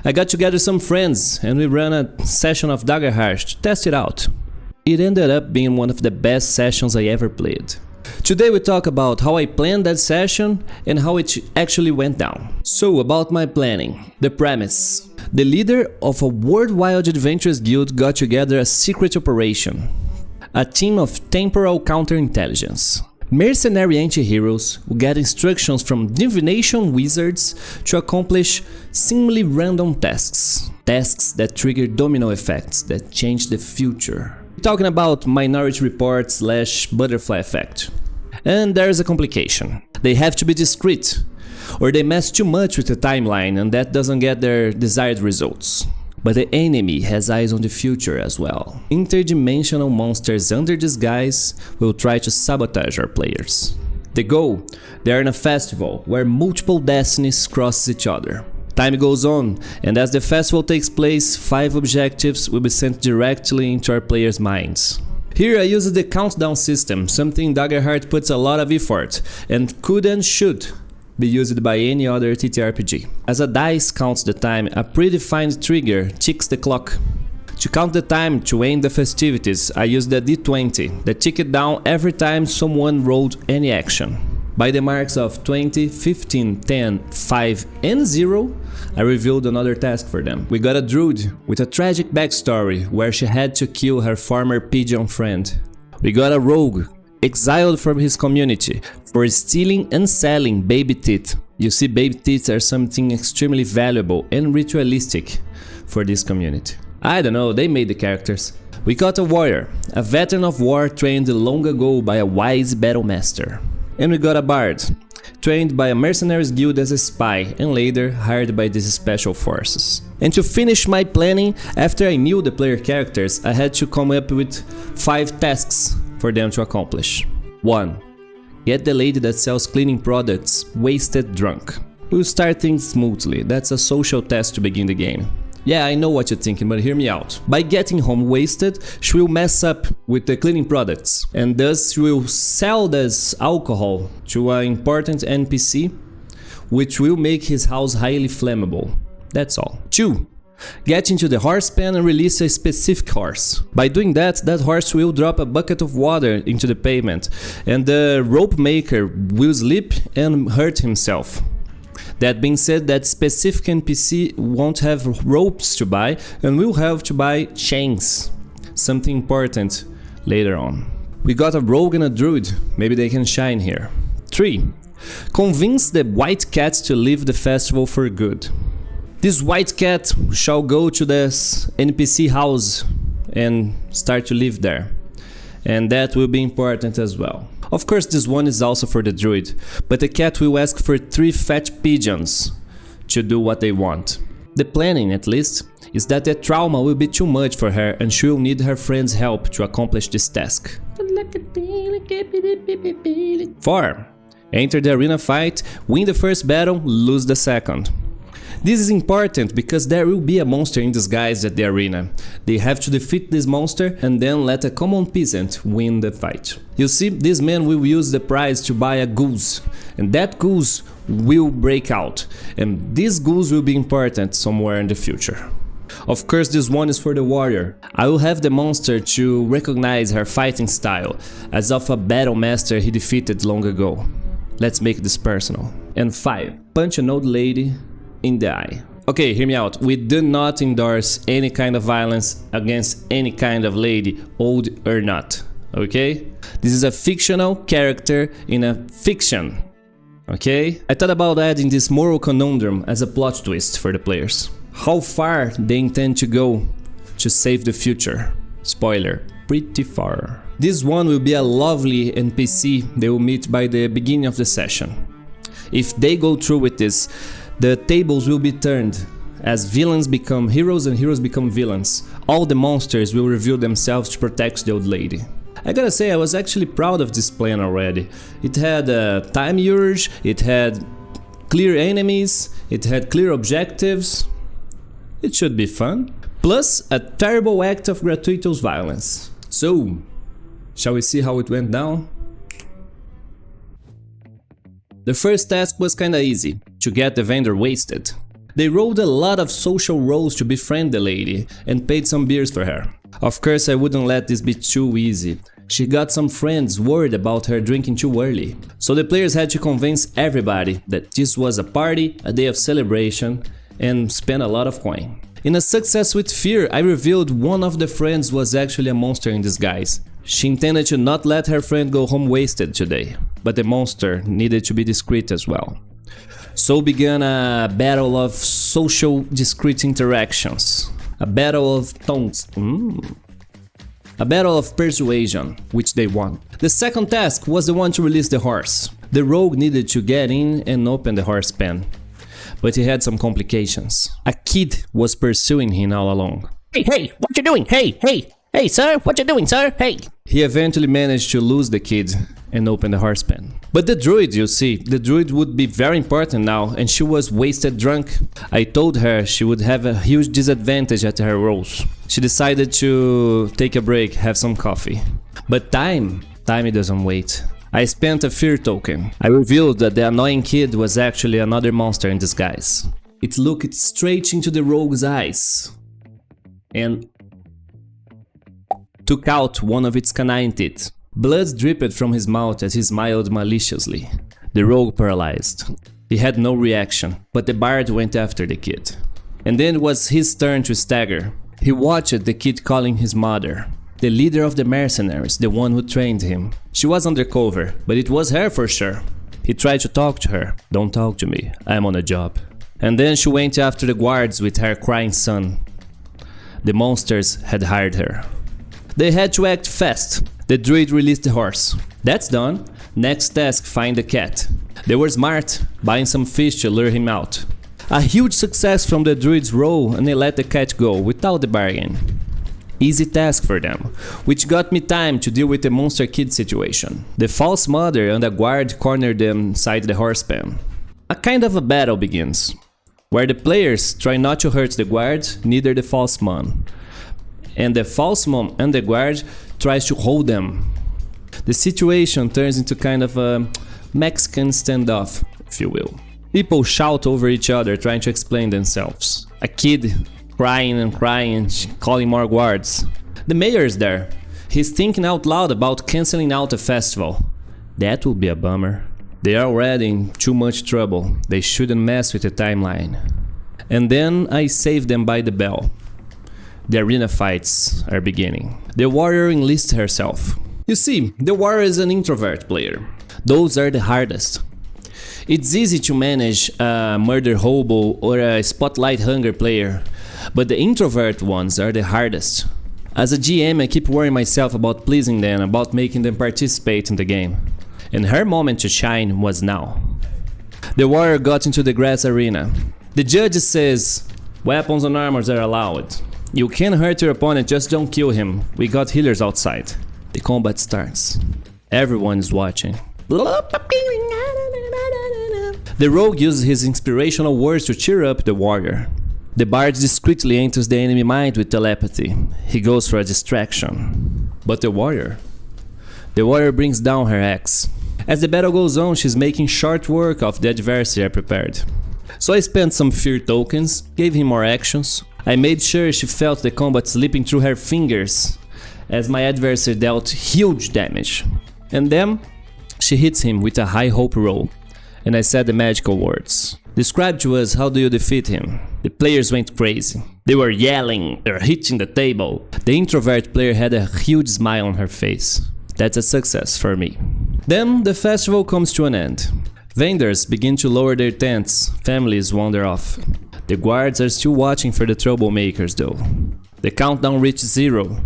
I got together some friends and we ran a session of Daggerheart to test it out. It ended up being one of the best sessions I ever played. Today we talk about how I planned that session and how it actually went down. So about my planning. The premise. The leader of a worldwide adventurous guild got together a secret operation. A team of temporal counterintelligence. Mercenary anti-heroes who get instructions from divination wizards to accomplish seemingly random tasks. Tasks that trigger domino effects that change the future. We're talking about Minority Report / butterfly effect. And there's a complication. They have to be discreet, or they mess too much with the timeline and that doesn't get their desired results. But the enemy has eyes on the future as well. Interdimensional monsters under disguise will try to sabotage our players. The goal? They are in a festival where multiple destinies cross each other. Time goes on, and as the festival takes place, 5 objectives will be sent directly into our players' minds. Here I used the countdown system, something Daggerheart puts a lot of effort, and could and should be used by any other TTRPG. As a dice counts the time, a predefined trigger ticks the clock. To count the time to end the festivities, I used the D20 that ticked down every time someone rolled any action. By the marks of 20, 15, 10, 5 and 0, I revealed another task for them. We got a druid with a tragic backstory where she had to kill her former pigeon friend. We got a rogue exiled from his community for stealing and selling baby teeth. You see, baby teeth are something extremely valuable and ritualistic for this community. I don't know, they made the characters. We got a warrior, a veteran of war trained long ago by a wise battle master. And we got a bard, trained by a mercenaries guild as a spy and later hired by these special forces. And to finish my planning, after I knew the player characters, I had to come up with 5 tasks for them to accomplish. 1. Get the lady that sells cleaning products wasted drunk. We'll start things smoothly, that's a social test to begin the game. Yeah, I know what you're thinking, but hear me out. By getting home wasted, she will mess up with the cleaning products, and thus she will sell this alcohol to an important NPC, which will make his house highly flammable. That's all. 2. Get into the horse pen and release a specific horse. By doing that, that horse will drop a bucket of water into the pavement, and the rope maker will slip and hurt himself. That being said, that specific NPC won't have ropes to buy and will have to buy chains. Something important later on. We got a rogue and a druid, maybe they can shine here. 3. Convince the white cat to leave the festival for good. This white cat shall go to this NPC house and start to live there. And that will be important as well. Of course, this one is also for the druid, but the cat will ask for 3 fat pigeons to do what they want. The planning, at least, is that the trauma will be too much for her and she will need her friend's help to accomplish this task. 4. Enter the arena fight, win the first battle, lose the second. This is important because there will be a monster in disguise at the arena. They have to defeat this monster and then let a common peasant win the fight. You see, this man will use the prize to buy a goose, and that goose will break out, and this goose will be important somewhere in the future. Of course, this one is for the warrior. I will have the monster to recognize her fighting style, as of a battle master he defeated long ago. Let's make this personal. And 5. Punch an old lady in the eye. Okay, hear me out. We do not endorse any kind of violence against any kind of lady, old or not. Okay? This is a fictional character in a fiction. Okay? I thought about adding this moral conundrum as a plot twist for the players. How far they intend to go to save the future. Spoiler, pretty far. This one will be a lovely NPC they will meet by the beginning of the session. If they go through with this, the tables will be turned, as villains become heroes and heroes become villains. All the monsters will reveal themselves to protect the old lady. I gotta say, I was actually proud of this plan already. It had a time urge, it had clear enemies, it had clear objectives. It should be fun. Plus, a terrible act of gratuitous violence. So, shall we see how it went down? The first task was kinda easy, to get the vendor wasted. They rolled a lot of social roles to befriend the lady and paid some beers for her. Of course, I wouldn't let this be too easy. She got some friends worried about her drinking too early. So the players had to convince everybody that this was a party, a day of celebration, and spend a lot of coin. In a success with fear, I revealed one of the friends was actually a monster in disguise. She intended to not let her friend go home wasted today, but the monster needed to be discreet as well. So began a battle of social discreet interactions. A battle of tongues. A battle of persuasion, which they won. The second task was the one to release the horse. The rogue needed to get in and open the horse pen, but he had some complications. A kid was pursuing him all along. Hey, what you doing? Hey, sir, what you doing, sir? Hey! He eventually managed to lose the kid and open the horse pen. But the druid, you see, the druid would be very important now, and she was wasted drunk. I told her she would have a huge disadvantage at her rolls. She decided to take a break, have some coffee. But time it doesn't wait. I spent a fear token. I revealed that the annoying kid was actually another monster in disguise. It looked straight into the rogue's eyes and took out one of its canine teeth. Blood dripped from his mouth as he smiled maliciously. The rogue paralyzed. He had no reaction, but the bard went after the kid. And then it was his turn to stagger. He watched the kid calling his mother, the leader of the mercenaries, the one who trained him. She was undercover, but it was her for sure. He tried to talk to her. Don't talk to me, I'm on a job. And then she went after the guards with her crying son. The monsters had hired her. They had to act fast. The druid released the horse. That's done. Next task, find the cat. They were smart, buying some fish to lure him out. A huge success from the druid's roll, and they let the cat go without the bargain. Easy task for them, which got me time to deal with the monster kid situation. The false mother and a guard cornered them inside the horse pen. A kind of a battle begins, where the players try not to hurt the guard, neither the false mom. And the false mom and the guard tries to hold them. The situation turns into kind of a Mexican standoff, if you will. People shout over each other trying to explain themselves. A kid crying and calling more guards. The mayor is there. He's thinking out loud about canceling out the festival. That would be a bummer. They are already in too much trouble. They shouldn't mess with the timeline. And then I save them by the bell. The arena fights are beginning. The warrior enlists herself. You see, the warrior is an introvert player. Those are the hardest. It's easy to manage a murder hobo or a spotlight hunger player, but the introvert ones are the hardest. As a GM, I keep worrying myself about pleasing them, about making them participate in the game. And her moment to shine was now. The warrior got into the grass arena. The judge says, weapons and armors are allowed. You can hurt your opponent, just don't kill him. We got healers outside. The combat starts. Everyone is watching. The rogue uses his inspirational words to cheer up the warrior. The bard discreetly enters the enemy mind with telepathy. He goes for a distraction. But the warrior brings down her axe. As the battle goes on, she's making short work of the adversary I prepared. So I spent some fear tokens, gave him more actions. I made sure she felt the combat slipping through her fingers as my adversary dealt huge damage. And then she hits him with a high hope roll, and I said the magical words. Describe to us, how do you defeat him? The players went crazy. They were yelling, they were hitting the table. The introvert player had a huge smile on her face. That's a success for me. Then the festival comes to an end. Vendors begin to lower their tents, families wander off. The guards are still watching for the troublemakers though. The countdown reaches 0,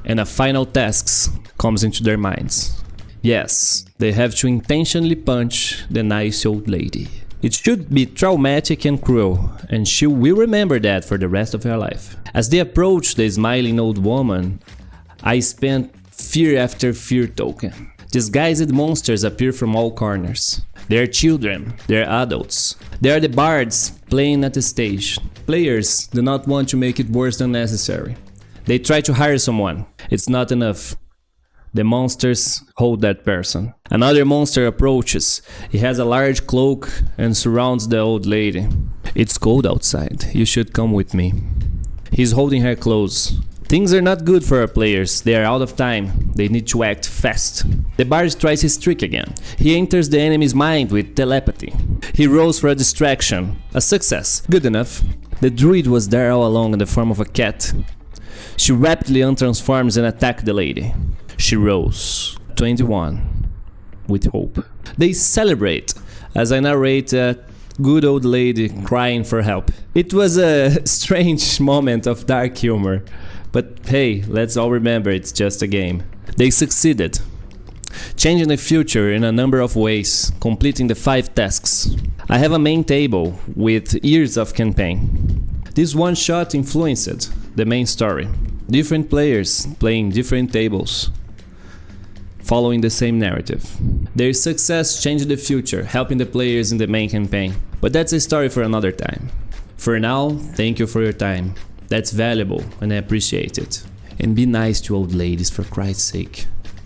and a final task comes into their minds. Yes, they have to intentionally punch the nice old lady. It should be traumatic and cruel, and she will remember that for the rest of her life. As they approach the smiling old woman, I spent fear after fear token. Disguised monsters appear from all corners. They are children, they are adults. They are the bards playing at the stage. Players do not want to make it worse than necessary. They try to hire someone. It's not enough. The monsters hold that person. Another monster approaches. He has a large cloak and surrounds the old lady. It's cold outside. You should come with me. He's holding her close. Things are not good for our players. They are out of time. They need to act fast. The bard tries his trick again. He enters the enemy's mind with telepathy. He rolls for a distraction. A success. Good enough. The druid was there all along in the form of a cat. She rapidly untransforms and attacks the lady. She rolls 21 with hope. They celebrate as I narrate a good old lady crying for help. It was a strange moment of dark humor, but hey, let's all remember it's just a game. They succeeded, changing the future in a number of ways, completing the 5 tasks. I have a main table with years of campaign. This one shot influenced the main story. Different players playing different tables, following the same narrative. Their success changed the future, helping the players in the main campaign. But that's a story for another time. For now, thank you for your time. That's valuable and I appreciate it. And be nice to old ladies, for Christ's sake.